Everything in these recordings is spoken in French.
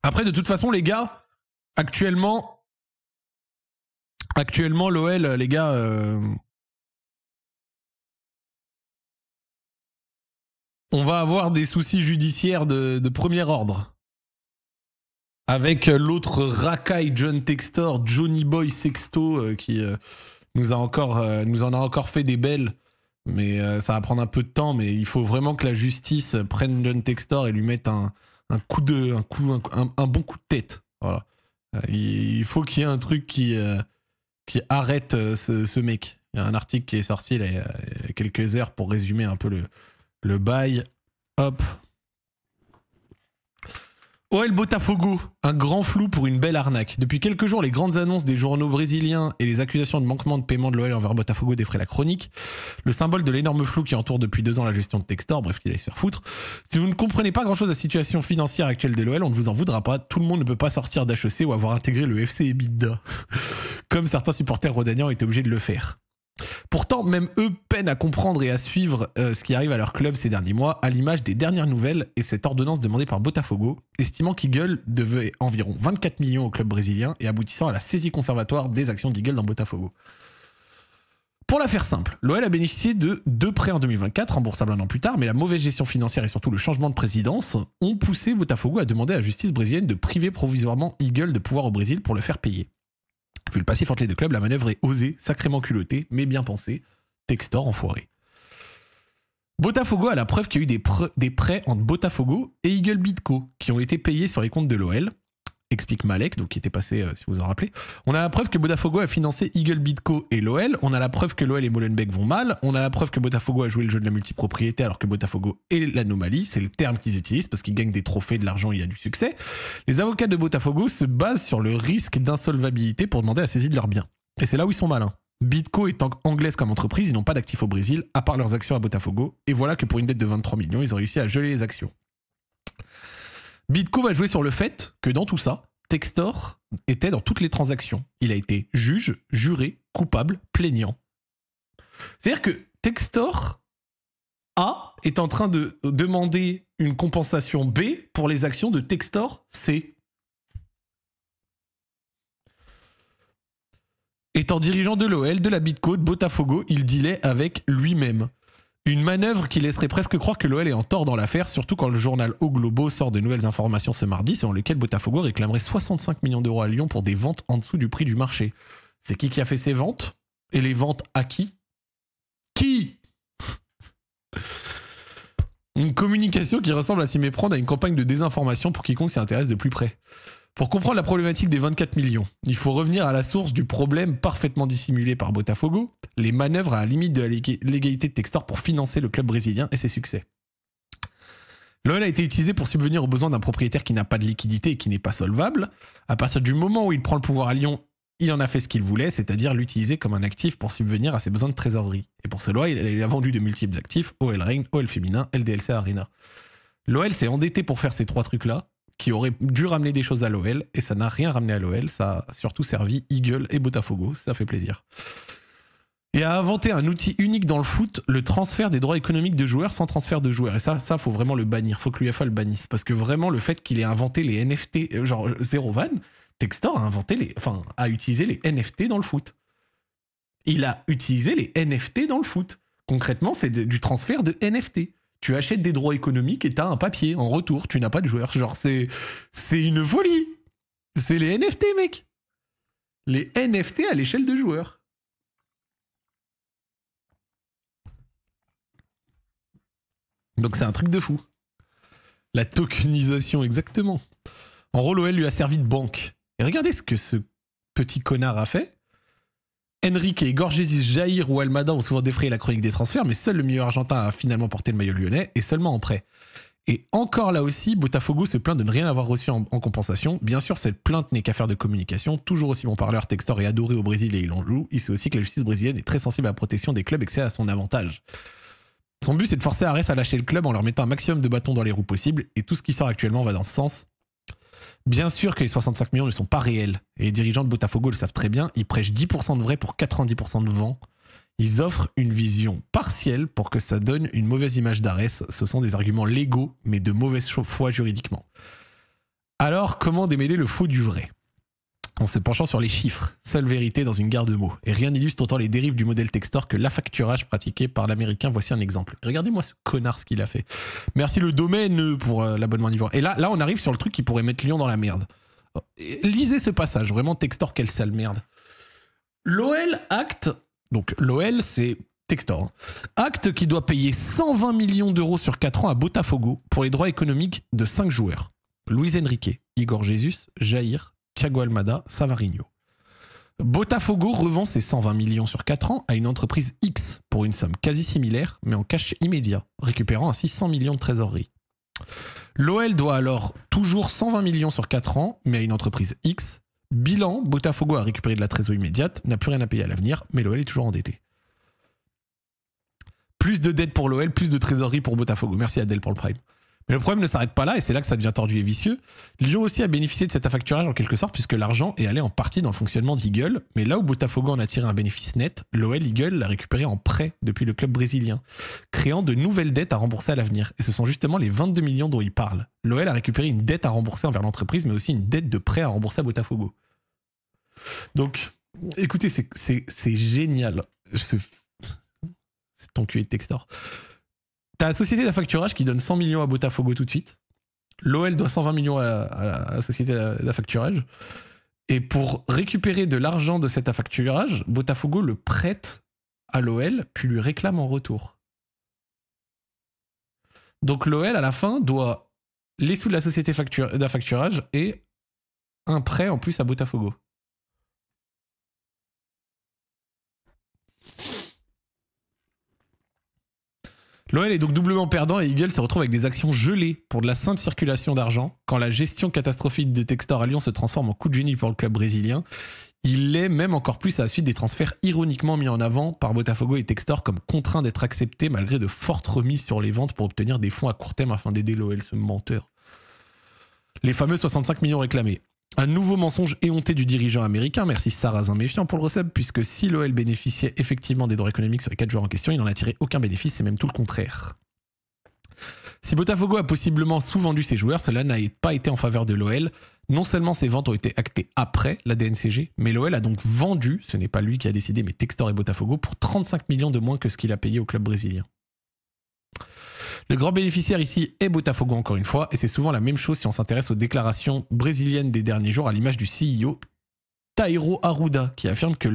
Après, de toute façon, les gars, actuellement, l'OL, les gars, on va avoir des soucis judiciaires de premier ordre. Avec l'autre racaille John Textor, Johnny Boy Sexto, qui nous en a encore fait des belles. Mais ça va prendre un peu de temps, mais il faut vraiment que la justice prenne John Textor et lui mette un bon coup de tête. Voilà. Il faut qu'il y ait un truc qui arrête ce mec. Il y a un article qui est sorti là, il y a quelques heures pour résumer un peu le bail. Hop. OL Botafogo, un grand flou pour une belle arnaque. Depuis quelques jours, les grandes annonces des journaux brésiliens et les accusations de manquement de paiement de l'OL envers Botafogo défraient la chronique. Le symbole de l'énorme flou qui entoure depuis 2 ans la gestion de Textor, bref, qu'il allait se faire foutre. Si vous ne comprenez pas grand-chose à la situation financière actuelle de l'OL, on ne vous en voudra pas. Tout le monde ne peut pas sortir d'HEC ou avoir intégré le FC EBITDA, comme certains supporters rhodaniens étaient obligés de le faire. Pourtant, même eux peinent à comprendre et à suivre ce qui arrive à leur club ces derniers mois, à l'image des dernières nouvelles et cette ordonnance demandée par Botafogo, estimant qu'Eagle devait environ 24 millions au club brésilien et aboutissant à la saisie conservatoire des actions d'Eagle dans Botafogo. Pour la faire simple, l'OL a bénéficié de 2 prêts en 2024, remboursables 1 an plus tard, mais la mauvaise gestion financière et surtout le changement de présidence ont poussé Botafogo à demander à la justice brésilienne de priver provisoirement Eagle de pouvoir au Brésil pour le faire payer. Vu le passif entre les deux clubs, la manœuvre est osée, sacrément culottée, mais bien pensée. Textor enfoiré. Botafogo a la preuve qu'il y a eu des prêts entre Botafogo et Eagle Bidco qui ont été payés sur les comptes de l'OL. Explique Malek, donc qui était passé, si vous en rappelez. On a la preuve que Botafogo a financé Eagle Bidco et l'OL. On a la preuve que l'OL et Molenbeek vont mal. On a la preuve que Botafogo a joué le jeu de la multipropriété alors que Botafogo est l'anomalie. C'est le terme qu'ils utilisent parce qu'ils gagnent des trophées, de l'argent, il y a du succès. Les avocats de Botafogo se basent sur le risque d'insolvabilité pour demander la saisie de leurs biens. Et c'est là où ils sont malins. Bidco étant anglaise comme entreprise, ils n'ont pas d'actifs au Brésil, à part leurs actions à Botafogo. Et voilà que pour une dette de 23 millions, ils ont réussi à geler les actions. Bidco va jouer sur le fait que dans tout ça, Textor était dans toutes les transactions. Il a été juge, juré, coupable, plaignant. C'est-à-dire que Textor A est en train de demander une compensation B pour les actions de Textor C. Étant dirigeant de l'OL, de la Bidco, de Botafogo, il dealait avec lui-même. Une manœuvre qui laisserait presque croire que l'OL est en tort dans l'affaire, surtout quand le journal O Globo sort de nouvelles informations ce mardi, selon lesquelles Botafogo réclamerait 65 millions d'euros à Lyon pour des ventes en dessous du prix du marché. C'est qui a fait ces ventes? Et les ventes à qui? Qui? Une communication qui ressemble à s'y méprendre à une campagne de désinformation pour quiconque s'y intéresse de plus près. Pour comprendre la problématique des 24 millions, il faut revenir à la source du problème parfaitement dissimulé par Botafogo, les manœuvres à la limite de la légalité de Textor pour financer le club brésilien et ses succès. L'OL a été utilisé pour subvenir aux besoins d'un propriétaire qui n'a pas de liquidité et qui n'est pas solvable. À partir du moment où il prend le pouvoir à Lyon, il en a fait ce qu'il voulait, c'est-à-dire l'utiliser comme un actif pour subvenir à ses besoins de trésorerie. Et pour cela, il a vendu de multiples actifs, OL Reign, OL Féminin, LDLC Arena. L'OL s'est endetté pour faire ces 3 trucs-là, qui aurait dû ramener des choses à l'OL, et ça n'a rien ramené à l'OL, ça a surtout servi Eagle et Botafogo, ça fait plaisir. Et a inventé un outil unique dans le foot, le transfert des droits économiques de joueurs sans transfert de joueurs. Et ça faut vraiment le bannir, faut que l'UEFA le bannisse, parce que vraiment le fait qu'il ait inventé les NFT, genre zéro van, Textor a utilisé les NFT dans le foot. Il a utilisé les NFT dans le foot. Concrètement, c'est du transfert de NFT. Tu achètes des droits économiques et t'as un papier. En retour, tu n'as pas de joueur. Genre, c'est une folie. C'est les NFT, mec. Les NFT à l'échelle de joueurs. Donc c'est un truc de fou. La tokenisation, exactement. En gros, l'OL lui a servi de banque. Et regardez ce que ce petit connard a fait. Enrique, Igor Jesus, Jair ou Almada ont souvent défrayé la chronique des transferts, mais seul le milieu argentin a finalement porté le maillot lyonnais, et seulement en prêt. Et encore là aussi, Botafogo se plaint de ne rien avoir reçu en compensation. Bien sûr, cette plainte n'est qu'affaire de communication. Toujours aussi bon parleur, Textor est adoré au Brésil et il en joue. Il sait aussi que la justice brésilienne est très sensible à la protection des clubs et que c'est à son avantage. Son but, c'est de forcer Ares à lâcher le club en leur mettant un maximum de bâtons dans les roues possibles, et tout ce qui sort actuellement va dans ce sens. Bien sûr que les 65 millions ne sont pas réels, et les dirigeants de Botafogo le savent très bien, ils prêchent 10% de vrai pour 90% de vent. Ils offrent une vision partielle pour que ça donne une mauvaise image d'Ares. Ce sont des arguments légaux, mais de mauvaise foi juridiquement. Alors, comment démêler le faux du vrai? En se penchant sur les chiffres, seule vérité dans une guerre de mots. Et rien n'illustre autant les dérives du modèle Textor que l'affacturage pratiqué par l'américain. Voici un exemple. Regardez-moi ce connard ce qu'il a fait. Merci le domaine pour l'abonnement niveau. Et là, on arrive sur le truc qui pourrait mettre Lyon dans la merde. Lisez ce passage, vraiment Textor, quelle sale merde. L'OL acte, donc l'OL c'est Textor, hein, acte qui doit payer 120 millions d'euros sur 4 ans à Botafogo pour les droits économiques de 5 joueurs. Luis Enrique, Igor Jesus, Jair, Thiago Almada, Savarino. Botafogo revend ses 120 millions sur 4 ans à une entreprise X pour une somme quasi similaire, mais en cash immédiat, récupérant ainsi 100 millions de trésorerie. L'OL doit alors toujours 120 millions sur 4 ans, mais à une entreprise X. Bilan, Botafogo a récupéré de la trésorerie immédiate, n'a plus rien à payer à l'avenir, mais l'OL est toujours endetté. Plus de dettes pour l'OL, plus de trésorerie pour Botafogo. Merci Adèle pour le prime. Mais le problème ne s'arrête pas là, et c'est là que ça devient tordu et vicieux. Lyon aussi a bénéficié de cet affacturage en quelque sorte, puisque l'argent est allé en partie dans le fonctionnement d'Eagle, mais là où Botafogo en a tiré un bénéfice net, l'OL Eagle l'a récupéré en prêt depuis le club brésilien, créant de nouvelles dettes à rembourser à l'avenir. Et ce sont justement les 22 millions dont il parle. L'OL a récupéré une dette à rembourser envers l'entreprise, mais aussi une dette de prêt à rembourser à Botafogo. Donc, écoutez, c'est génial. C'est ton cul de Textor. T'as la société d'affacturage qui donne 100 millions à Botafogo tout de suite. L'OL doit 120 millions à la société d'affacturage. Et pour récupérer de l'argent de cet affacturage, Botafogo le prête à l'OL, puis lui réclame en retour. Donc l'OL, à la fin, doit les sous de la société d'affacturage et un prêt en plus à Botafogo. L'OL est donc doublement perdant et Eagle se retrouve avec des actions gelées pour de la simple circulation d'argent. Quand la gestion catastrophique de Textor à Lyon se transforme en coup de génie pour le club brésilien, il l'est même encore plus à la suite des transferts ironiquement mis en avant par Botafogo et Textor comme contraints d'être acceptés malgré de fortes remises sur les ventes pour obtenir des fonds à court terme afin d'aider l'OL, ce menteur. Les fameux 65 millions réclamés. Un nouveau mensonge éhonté du dirigeant américain, merci Sarrazin méfiant pour le recep, puisque si l'OL bénéficiait effectivement des droits économiques sur les 4 joueurs en question, il n'en a tiré aucun bénéfice, c'est même tout le contraire. Si Botafogo a possiblement sous-vendu ses joueurs, cela n'a pas été en faveur de l'OL. Non seulement ces ventes ont été actées après la DNCG, mais l'OL a donc vendu, ce n'est pas lui qui a décidé, mais Textor et Botafogo, pour 35 millions de moins que ce qu'il a payé au club brésilien. Le grand bénéficiaire ici est Botafogo encore une fois, et c'est souvent la même chose si on s'intéresse aux déclarations brésiliennes des derniers jours à l'image du CEO Tairo Arruda, qui affirme que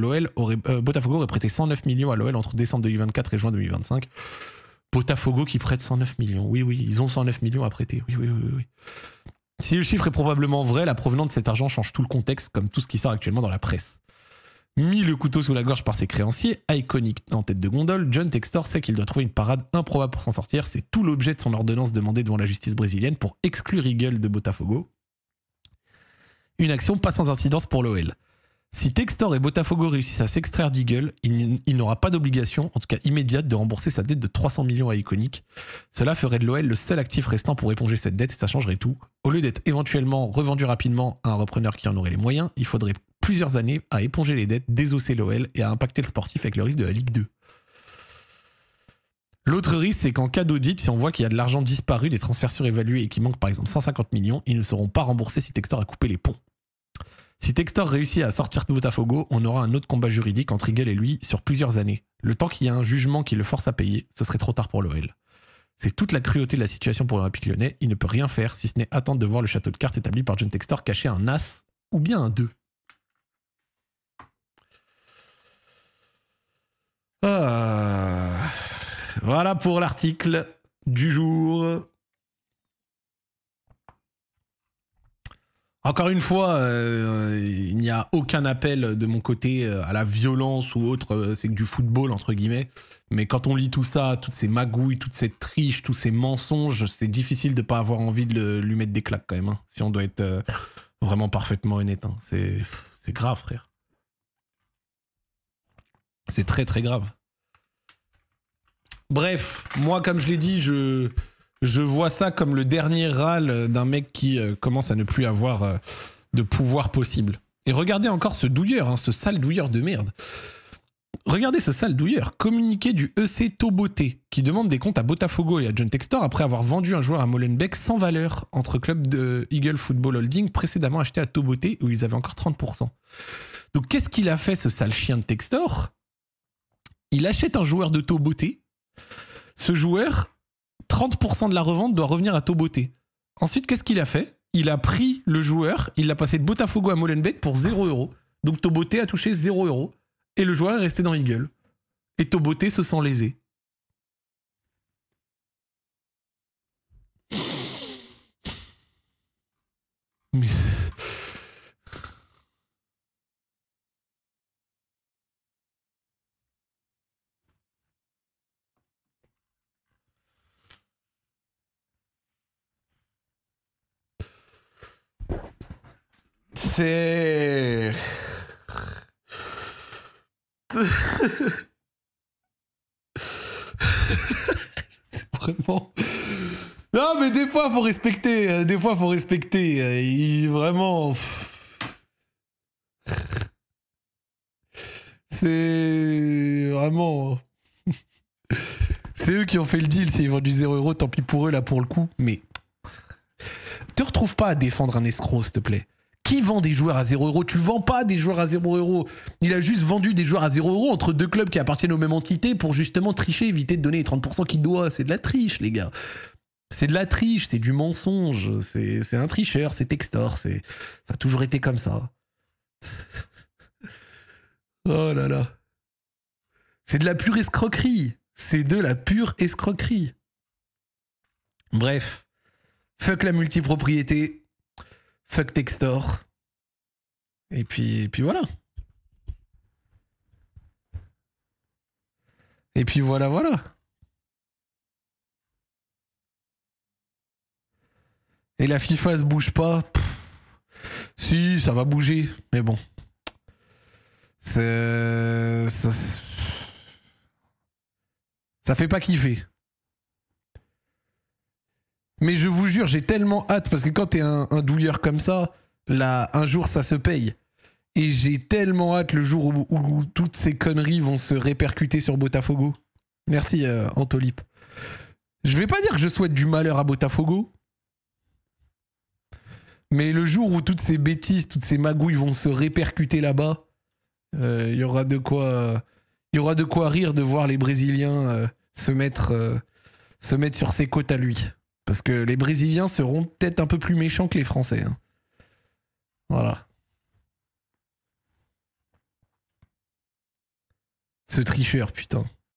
Botafogo aurait prêté 109 millions à l'OL entre décembre 2024 et juin 2025. Botafogo qui prête 109 millions. Oui, ils ont 109 millions à prêter. Oui. Si le chiffre est probablement vrai, la provenance de cet argent change tout le contexte, comme tout ce qui sort actuellement dans la presse. Mis le couteau sous la gorge par ses créanciers, iconique en tête de gondole, John Textor sait qu'il doit trouver une parade improbable pour s'en sortir. C'est tout l'objet de son ordonnance demandée devant la justice brésilienne pour exclure Eagle de Botafogo. Une action pas sans incidence pour l'OL. Si Textor et Botafogo réussissent à s'extraire d'Eagle, il n'aura pas d'obligation, en tout cas immédiate, de rembourser sa dette de 300 millions à Iconic. Cela ferait de l'OL le seul actif restant pour éponger cette dette et ça changerait tout. Au lieu d'être éventuellement revendu rapidement à un repreneur qui en aurait les moyens, il faudrait plusieurs années à éponger les dettes, désosser l'OL et à impacter le sportif avec le risque de la Ligue 2. L'autre risque, c'est qu'en cas d'audit, si on voit qu'il y a de l'argent disparu, des transferts surévalués et qu'il manque par exemple 150 millions, ils ne seront pas remboursés si Textor a coupé les ponts. Si Textor réussit à sortir de Botafogo, on aura un autre combat juridique entre Eagle et lui sur plusieurs années. Le temps qu'il y a un jugement qui le force à payer, ce serait trop tard pour l'OL. C'est toute la cruauté de la situation pour l'Olympique Lyonnais. Il ne peut rien faire si ce n'est attendre de voir le château de cartes établi par John Textor cacher un as ou bien un 2. Voilà pour l'article du jour. Encore une fois, il n'y a aucun appel de mon côté à la violence ou autre, c'est que du football entre guillemets. Mais quand on lit tout ça, toutes ces magouilles, toutes ces triches, tous ces mensonges, c'est difficile de ne pas avoir envie de lui mettre des claques quand même, hein, si on doit être vraiment parfaitement honnête. Hein. C'est grave, frère. C'est très très grave. Bref, moi comme je l'ai dit, je vois ça comme le dernier râle d'un mec qui commence à ne plus avoir de pouvoir possible. Et regardez encore ce douilleur, hein, ce sale douilleur de merde. Regardez ce sale douilleur. Communiqué du EC Toboté qui demande des comptes à Botafogo et à John Textor après avoir vendu un joueur à Molenbeek sans valeur entre clubs de Eagle Football Holding précédemment acheté à Toboté où ils avaient encore 30%. Donc qu'est-ce qu'il a fait ce sale chien de Textor? Il achète un joueur de Toboté. Ce joueur, 30% de la revente doit revenir à Toboté. Ensuite, qu'est-ce qu'il a fait? Il a pris le joueur, il l'a passé de Botafogo à Molenbeek pour 0€. Donc Toboté a touché 0€. Et le joueur est resté dans Eagle. Et Toboté se sent lésé. Mais... C'est... C'est vraiment... Non, mais des fois, faut respecter. Des fois, faut respecter. Vraiment... C'est... Vraiment... C'est eux qui ont fait le deal. S'ils vendent du 0€, tant pis pour eux, là, pour le coup. Mais... Te retrouve pas à défendre un escroc, s'il te plaît. Qui vend des joueurs à 0€? Tu vends pas des joueurs à 0€. Il a juste vendu des joueurs à 0€ entre deux clubs qui appartiennent aux mêmes entités pour justement tricher, éviter de donner les 30% qu'il doit. C'est de la triche, les gars. C'est de la triche, c'est du mensonge. C'est un tricheur, c'est Textor. Ça a toujours été comme ça. Oh là là. C'est de la pure escroquerie. C'est de la pure escroquerie. Bref. Fuck la multipropriété. Fuck Textor. Et puis voilà. Et puis voilà. Et la FIFA se bouge pas. Si, ça va bouger. Mais bon. Ça fait pas kiffer. Mais je vous jure, j'ai tellement hâte, parce que quand t'es un douilleur comme ça, là, un jour, ça se paye. Et j'ai tellement hâte le jour où toutes ces conneries vont se répercuter sur Botafogo. Merci, Antolip. Je vais pas dire que je souhaite du malheur à Botafogo, mais le jour où toutes ces bêtises, toutes ces magouilles vont se répercuter là-bas, il y aura de quoi rire de voir les Brésiliens se mettre sur ses côtes à lui. Parce que les Brésiliens seront peut-être un peu plus méchants que les Français. Hein. Voilà. Ce tricheur, putain.